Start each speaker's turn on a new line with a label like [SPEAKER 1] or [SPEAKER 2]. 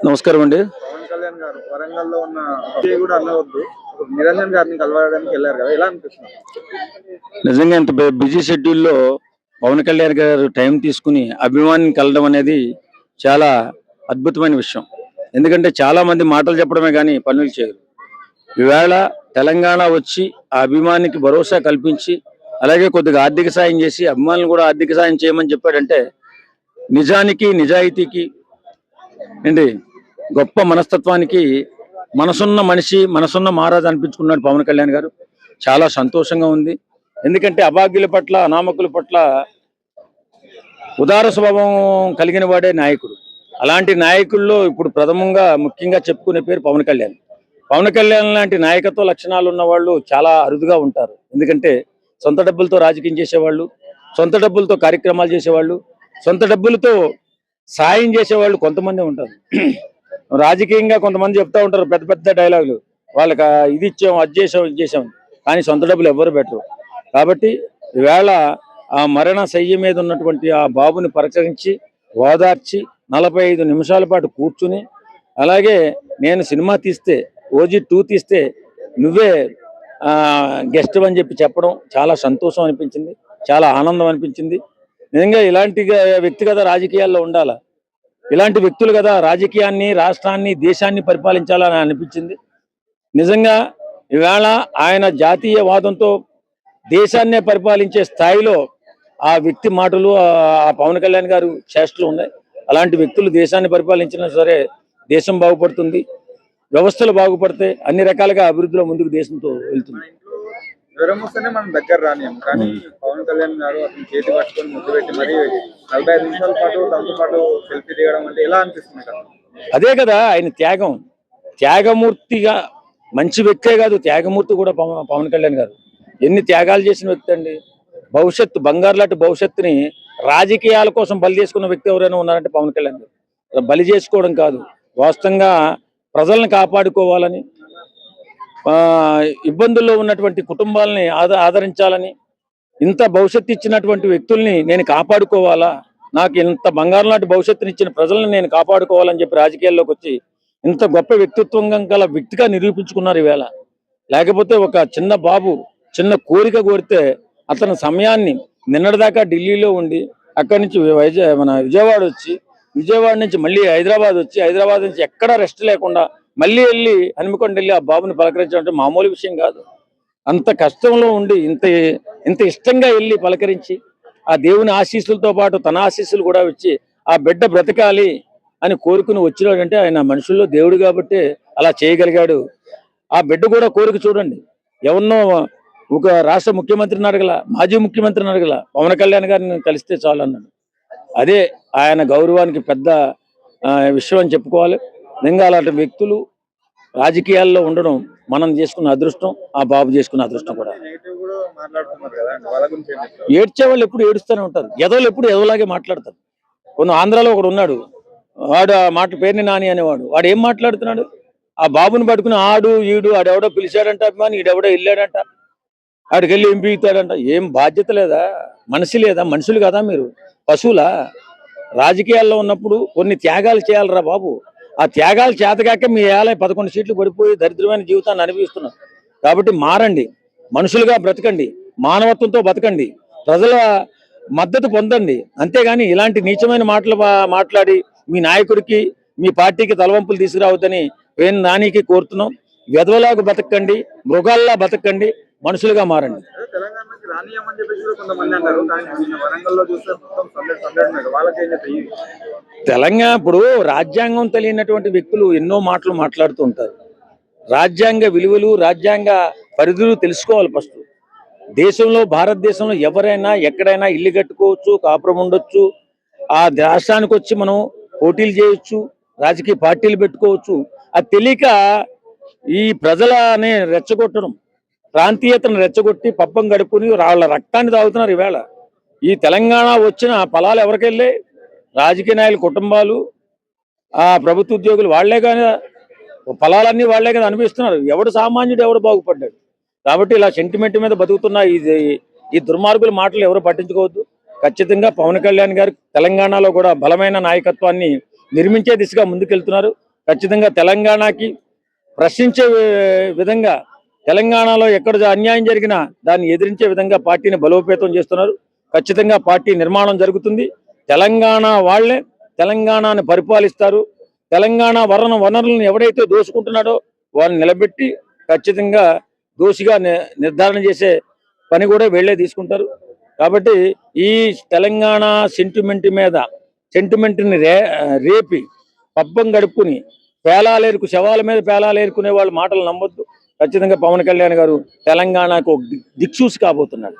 [SPEAKER 1] నమస్కారం అండి.
[SPEAKER 2] పవన్ కళ్యాణ్ గారు వరంగల్లో ఉన్న కూడా అన్నవద్దు నిరంజన్ గారిని కలవడానికి వెళ్ళారు కదా, ఎలా అనిపిస్తుంది?
[SPEAKER 1] నిజంగా ఇంత బిజీ షెడ్యూల్లో పవన్ కళ్యాణ్ గారు టైం తీసుకుని అభిమానిని కలవడం అనేది చాలా అద్భుతమైన విషయం. ఎందుకంటే చాలా మంది మాటలు చెప్పడమే కానీ పనులు చేయరు. ఈవేళ తెలంగాణ వచ్చి ఆ అభిమానికి భరోసా కల్పించి అలాగే కొద్దిగా ఆర్థిక సాయం చేసి అభిమానులు కూడా ఆర్థిక సాయం చేయమని చెప్పాడంటే నిజానికి నిజాయితీకి ఏంటి గొప్ప మనస్తత్వానికి మనసున్న మనిషి మనసున్న మహారాజు అనిపించుకున్నాడు పవన్ కళ్యాణ్ గారు. చాలా సంతోషంగా ఉంది. ఎందుకంటే అభాగ్యుల పట్ల అనామకుల పట్ల ఉదార స్వభావం కలిగిన వాడే నాయకుడు. అలాంటి నాయకుల్లో ఇప్పుడు ప్రథమంగా ముఖ్యంగా చెప్పుకునే పేరు పవన్ కళ్యాణ్. పవన్ కళ్యాణ్ లాంటి నాయకత్వ లక్షణాలు ఉన్న వాళ్ళు చాలా అరుదుగా ఉంటారు. ఎందుకంటే సొంత డబ్బులతో రాజకీయం చేసేవాళ్ళు, సొంత డబ్బులతో కార్యక్రమాలు చేసేవాళ్ళు, సొంత డబ్బులతో సాయం చేసేవాళ్ళు కొంతమంది ఉంటారు. రాజకీయంగా కొంతమంది చెప్తా ఉంటారు పెద్ద పెద్ద డైలాగులు, వాళ్ళకి ఇది ఇచ్చాం అది చేసాం ఇది చేసాం, కానీ సొంత డబ్బులు ఎవ్వరు పెట్టరు. కాబట్టి ఈవేళ ఆ మరణ శయ్య మీద ఉన్నటువంటి ఆ బాబుని పరీక్షించి ఓదార్చి 45 నిమిషాల పాటు కూర్చుని, అలాగే నేను సినిమా తీస్తే OG 2 తీస్తే నువ్వే గెస్ట్ అని చెప్పి చెప్పడం చాలా సంతోషం అనిపించింది, చాలా ఆనందం అనిపించింది. నిజంగా ఇలాంటి వ్యక్తి కదా రాజకీయాల్లో ఉండాలా, ఇలాంటి వ్యక్తులు కదా రాజకీయాన్ని రాష్ట్రాన్ని దేశాన్ని పరిపాలించాలని అనిపించింది. నిజంగా ఈవేళ ఆయన జాతీయవాదంతో దేశాన్నే పరిపాలించే స్థాయిలో ఆ వ్యక్తి మాటలు ఆ పవన్ కళ్యాణ్ గారు చేష్టలు ఉన్నాయి. అలాంటి వ్యక్తులు దేశాన్ని పరిపాలించినా సరే దేశం బాగుపడుతుంది, వ్యవస్థలు బాగుపడతాయి, అన్ని రకాలుగా అభివృద్ధిలో ముందుకు దేశంతో వెళ్తుంది.
[SPEAKER 2] జ్వరం వస్తేనే మనం దగ్గర రానియం, కానీ పవన్ కళ్యాణ్ గారు అతను చేతి పట్టుకొని ముద్దు పెట్టి మరి 45 నిమిషాల పాటు తనతో పాటు సెల్ఫీ దిగడం అంటే ఎలా అనిపిస్తుంది కదా?
[SPEAKER 1] అదే కదా ఆయన త్యాగం. త్యాగమూర్తిగా మంచి వ్యక్తే కాదు, త్యాగమూర్తి కూడా పవన్ కళ్యాణ్ గారు. ఎన్ని త్యాగాలు చేసిన వ్యక్తి అండి. భవిష్యత్తు బంగారు లాంటి భవిష్యత్తుని రాజకీయాల కోసం బలి చేసుకున్న వ్యక్తి ఎవరైనా ఉన్నారంటే పవన్ కళ్యాణ్ గారు. బలి చేసుకోవడం కాదు, వాస్తవంగా ప్రజలను కాపాడుకోవాలని, ఇబ్బందుల్లో ఉన్నటువంటి కుటుంబాలని ఆదరించాలని, ఇంత భవిష్యత్తు ఇచ్చినటువంటి వ్యక్తుల్ని నేను కాపాడుకోవాలా, నాకు ఇంత బంగారం లాంటి భవిష్యత్తునిచ్చిన ప్రజలను నేను కాపాడుకోవాలని చెప్పి రాజకీయాల్లోకి వచ్చి ఇంత గొప్ప వ్యక్తిత్వం గల వ్యక్తిగా నిరూపించుకున్నారు ఈవేళ. లేకపోతే ఒక చిన్న బాబు చిన్న కోరిక కోరితే అతని సమయాన్ని నిన్నటిదాకా ఢిల్లీలో ఉండి అక్కడి నుంచి విజయవాడ వచ్చి, విజయవాడ నుంచి మళ్ళీ హైదరాబాద్ వచ్చి, హైదరాబాద్ నుంచి ఎక్కడా రెస్ట్ లేకుండా మళ్ళీ వెళ్ళి హనుమకొండ వెళ్ళి ఆ బాబుని పలకరించడం అంటే మామూలు విషయం కాదు. అంత కష్టంలో ఉండి ఇంత ఇష్టంగా వెళ్ళి పలకరించి ఆ దేవుని ఆశీస్సులతో పాటు తన ఆశీస్సులు కూడా వచ్చి ఆ బిడ్డ బ్రతకాలి అని కోరుకుని వచ్చినాడంటే ఆయన మనుషుల్లో దేవుడు కాబట్టి అలా చేయగలిగాడు. ఆ బిడ్డ కూడా కోరిక చూడండి, ఎవరినో ఒక రాష్ట్ర ముఖ్యమంత్రిని అడగల, మాజీ ముఖ్యమంత్రిని అడగల, పవన్ కళ్యాణ్ గారిని కలిస్తే చాలు అన్నాడు. అదే ఆయన గౌరవానికి పెద్ద విషయం అని చెప్పుకోవాలి. నిజంగా అలాంటి వ్యక్తులు రాజకీయాల్లో ఉండడం మనం చేసుకున్న అదృష్టం, ఆ బాబు చేసుకున్న అదృష్టం కూడా. ఏడ్చే వాళ్ళు ఎప్పుడు ఏడుస్తూనే ఉంటారు, ఎదవలు ఎప్పుడు ఎదవలాగే మాట్లాడతారు. కొన్ని ఆంధ్రాలో ఒకడు ఉన్నాడు, వాడు ఆ పేరుని నాని అనేవాడు, వాడు ఏం మాట్లాడుతున్నాడు, ఆ బాబుని పట్టుకుని ఆడు ఈడు ఆడెవడో పిలిచాడంట అభిమాని, ఈడెవడో వెళ్ళాడంట, ఆడికి వెళ్ళి ఏం పీగుతాడంట. ఏం బాధ్యత లేదా, మనిషి లేదా, మనుషులు కదా మీరు, పశువులా? రాజకీయాల్లో ఉన్నప్పుడు కొన్ని త్యాగాలు చేయాలరా బాబు. ఆ త్యాగాలు చేతగాక మీ 11 సీట్లు పడిపోయి దరిద్రమైన జీవితాన్ని అనిపిస్తున్నారు. కాబట్టి మారండి, మనుషులుగా బ్రతకండి, మానవత్వంతో బతకండి, ప్రజల మద్దతు పొందండి. అంతేగాని ఇలాంటి నీచమైన మాటలు మాట్లాడి మీ నాయకుడికి మీ పార్టీకి తలవంపులు తీసుకురావద్దని పేరు నానికి కోరుతున్నాం. వెధవలాగా బతకండి, మృగాల్లా బతకండి, మనుషులుగా మారండి. తెలంగాణ ఇప్పుడు రాజ్యాంగం తెలియనటువంటి వ్యక్తులు ఎన్నో మాటలు మాట్లాడుతూ ఉంటారు. రాజ్యాంగ విలువలు రాజ్యాంగ పరిధులు తెలుసుకోవాలి. ఫస్ట్ దేశంలో భారతదేశంలో ఎవరైనా ఎక్కడైనా ఇల్లు కట్టుకోవచ్చు, కాపురం ఉండొచ్చు, ఆ రాష్ట్రానికి వచ్చి మనం పోటీలు చేయొచ్చు, రాజకీయ పార్టీలు పెట్టుకోవచ్చు. అది తెలియక ఈ ప్రజలనే రెచ్చగొట్టడం, ప్రాంతీయతను రెచ్చగొట్టి పబ్బం గడుపుని వాళ్ళ రక్తాన్ని తాగుతున్నారు. ఈవేళ ఈ తెలంగాణ వచ్చిన ఫలాలు ఎవరికి వెళ్ళాయి? రాజకీయ నాయకుల కుటుంబాలు, ఆ ప్రభుత్వ ఉద్యోగులు వాళ్లే కానీ ఫలాలన్నీ వాళ్లే కదా అనిపిస్తున్నారు. ఎవడు సామాన్యుడు ఎవడు బాగుపడ్డాడు? కాబట్టి ఇలా సెంటిమెంట్ మీద బతుకుతున్న ఈ దుర్మార్గుల మాటలు ఎవరు పట్టించుకోవద్దు. ఖచ్చితంగా పవన్ కళ్యాణ్ గారు తెలంగాణలో కూడా బలమైన నాయకత్వాన్ని నిర్మించే దిశగా ముందుకెళ్తున్నారు. ఖచ్చితంగా తెలంగాణకి ప్రశ్నించే విధంగా, తెలంగాణలో ఎక్కడ అన్యాయం జరిగినా దాన్ని ఎదిరించే విధంగా పార్టీని బలోపేతం చేస్తున్నారు. ఖచ్చితంగా పార్టీ నిర్మాణం జరుగుతుంది. తెలంగాణ వాళ్లే తెలంగాణని పరిపాలిస్తారు. తెలంగాణ వనరులను ఎవడైతే దోచుకుంటున్నాడో వాళ్ళని నిలబెట్టి ఖచ్చితంగా దోషిగా నిర్ధారణ చేసే పని కూడా వీళ్ళే తీసుకుంటారు. కాబట్టి ఈ తెలంగాణ సెంటిమెంట్ని రేపి పబ్బం గడుపుకుని శవాల మీద పేలాలేరుకునే వాళ్ళ మాటలు నమ్మొద్దు. ఖచ్చితంగా పవన్ కళ్యాణ్ గారు తెలంగాణకు దిక్సూసి కాబోతున్నాడు.